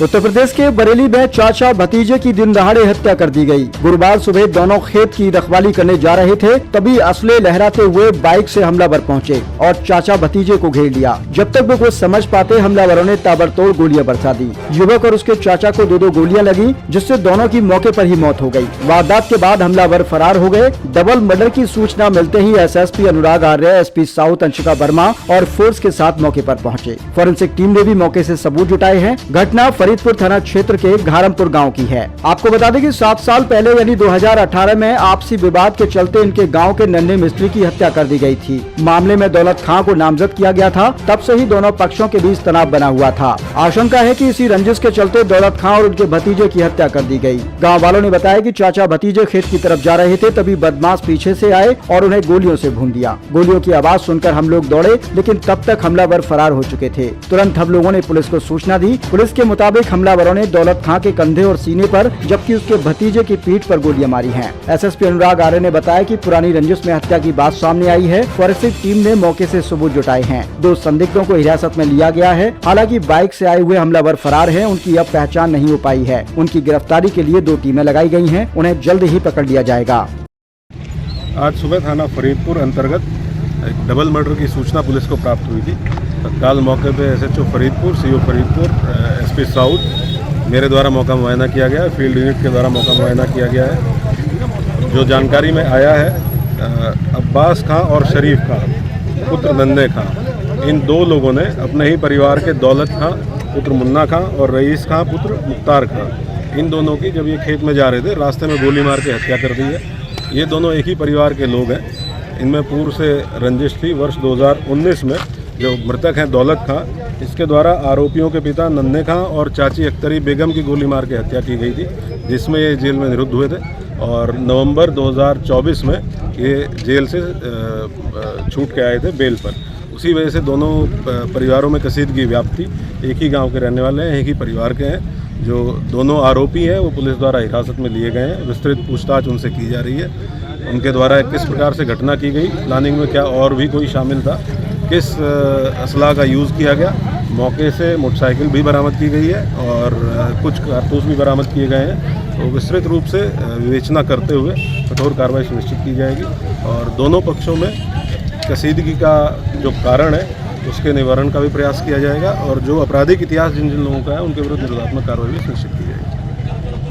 उत्तर प्रदेश के बरेली में चाचा भतीजे की दिन दहाड़े हत्या कर दी गई। गुरुवार सुबह दोनों खेत की रखवाली करने जा रहे थे, तभी असले लहराते हुए बाइक से हमलावर पहुंचे और चाचा भतीजे को घेर लिया। जब तक वो कुछ समझ पाते, हमलावरों ने ताबड़तोड़ गोलियां बरसा दी। युवक और उसके चाचा को दो गोलियां लगी, जिससे दोनों की मौके पर ही मौत हो गई। वारदात के बाद हमलावर फरार हो गए। डबल मर्डर की सूचना मिलते ही SSP Anurag Arya, SP south Anshika Verma और फोर्स के साथ मौके पर पहुंचे। फॉरेंसिक टीम ने भी मौके से सबूत जुटाए हैं। घटना फरीदपुर थाना क्षेत्र के घारमपुर गांव की है। आपको बता दें कि 7 साल पहले यानी 2018 में आपसी विवाद के चलते इनके गांव के नन्हे मिस्त्री की हत्या कर दी गई थी। मामले में दौलत खां को नामजद किया गया था। तब से ही दोनों पक्षों के बीच तनाव बना हुआ था। आशंका है कि इसी रंजिश के चलते दौलत खां और उनके भतीजे की हत्या कर दी गई। गाँव वालों ने बताया कि चाचा भतीजे खेत की तरफ जा रहे थे, तभी बदमाश पीछे से आए और उन्हें गोलियों से भून दिया। गोलियों की आवाज सुनकर हम लोग दौड़े, लेकिन तब तक हमलावर फरार हो चुके थे। तुरंत हम लोगों ने पुलिस को सूचना दी। पुलिस के मुताबिक हमलावरों ने दौलत खां के कंधे और सीने पर, जबकि उसके भतीजे की पीठ पर गोलियां मारी हैं। एसएसपी अनुराग आर्य ने बताया कि पुरानी रंजिश में हत्या की बात सामने आई है। फॉरेंसिक टीम ने मौके से सबूत जुटाए हैं। 2 संदिग्धों को हिरासत में लिया गया है। हालांकि बाइक से आए हुए हमलावर फरार हैं। उनकी अब पहचान नहीं हो पाई है। उनकी गिरफ्तारी के लिए 2 टीमें लगाई गई हैं। उन्हें जल्द ही पकड़ लिया जाएगा। आज सुबह थाना फरीदपुर अंतर्गत एक डबल मर्डर की सूचना पुलिस को प्राप्त हुई थी। तत्काल मौके पे SHO Faridpur, CO Faridpur, SP south मेरे द्वारा मौका मुआयना किया गया है। फील्ड यूनिट के द्वारा मौका मुआयना किया गया है। जो जानकारी में आया है, अब्बास खां और शरीफ खां पुत्र नन्हे खां, इन 2 लोगों ने अपने ही परिवार के दौलत खां पुत्र मुन्ना खां और रईस खां पुत्र मुख्तार खां, इन दोनों की जब ये खेत में जा रहे थे, रास्ते में गोली मार के हत्या कर दी है। ये दोनों एक ही परिवार के लोग हैं। इनमें पूर्व से रंजिश थी। वर्ष 2019 में जो मृतक हैं दौलत खां, इसके द्वारा आरोपियों के पिता नन्हे खां और चाची अख्तरी बेगम की गोली मार के हत्या की गई थी, जिसमें ये जेल में निरुद्ध हुए थे। और नवंबर 2024 में ये जेल से छूट के आए थे बेल पर। उसी वजह से दोनों परिवारों में कसीदगी व्याप्त थी। एक ही गाँव के रहने वाले हैं, एक ही परिवार के हैं। जो दोनों आरोपी हैं वो पुलिस द्वारा हिरासत में लिए गए हैं। विस्तृत पूछताछ उनसे की जा रही है। उनके द्वारा किस प्रकार से घटना की गई, प्लानिंग में क्या और भी कोई शामिल था, किस असला का यूज़ किया गया। मौके से मोटरसाइकिल भी बरामद की गई है और कुछ कारतूस भी बरामद किए गए हैं। तो विस्तृत रूप से विवेचना करते हुए कठोर कार्रवाई सुनिश्चित की जाएगी और दोनों पक्षों में कसीदगी का जो कारण है उसके निवारण का भी प्रयास किया जाएगा और जो आपराधिक इतिहास जिन जिन लोगों का है उनके विरुद्ध निरोधात्मक कार्रवाई भी सुनिश्चित